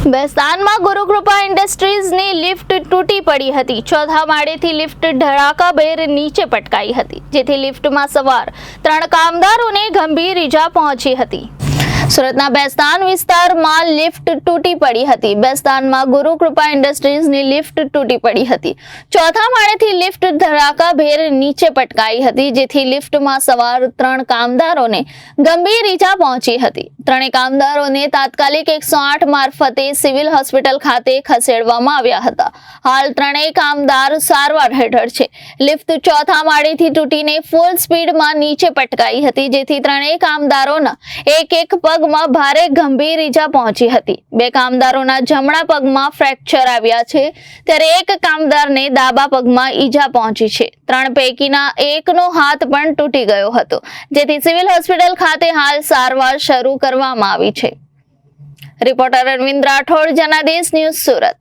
બેસ્તાનમાં Gurukripa ઇન્ડસ્ટ્રીઝની lift તૂટી પડી હતી। ચોથા માળેથી લિફ્ટ ધડાકાભેર નીચે પટકાઈ હતી, જેથી લિફ્ટમાં સવાર 3 કામદારોને ગંભીર ઈજા પહોંચી હતી। સુરતના બેસ્તાન વિસ્તારમાં લિફ્ટ તૂટી પડી હતી। બેસ્તાનમાં ગુરુકૃપા ઇન્ડસ્ટ્રીઝની લિફ્ટ તૂટી પડી હતી। ચોથા માળેથી લિફ્ટ ધડાકાભેર નીચે પટકાઈ હતી, જેથી લિફ્ટમાં સવાર 3 કામદારોને ગંભીર ઈજા પહોંચી હતી। ત્રણેય કામદારોને તાત્કાલિક 108 મારફતે સિવિલ હોસ્પિટલ ખાતે ખસેડવામાં આવ્યા હતા। હાલ ત્રણેય કામદાર સારવાર હેઠળ છે। લિફ્ટ ચોથા માળેથી તૂટીને ફૂલ સ્પીડમાં નીચે પટકાઈ હતી, જેથી ત્રણેય કામદારોના એક પગમાં ભારે ગંભીર ઈજા પહોંચી હતી। 2 કામદારોના જમણા પગમાં ફ્રેક્ચર આવ્યા છે, ત્યારે એક કામદારને ડાબા પગમાં ઈજા પહોંચી છે। 3 પૈકીના એકનો હાથ પણ તૂટી ગયો હતો, જેથી સિવિલ હોસ્પિટલ ખાતે હાલ સારવાર શરૂ કરવામાં આવી છે। Reporter Arvind Rathod, Janadesh news, Surat.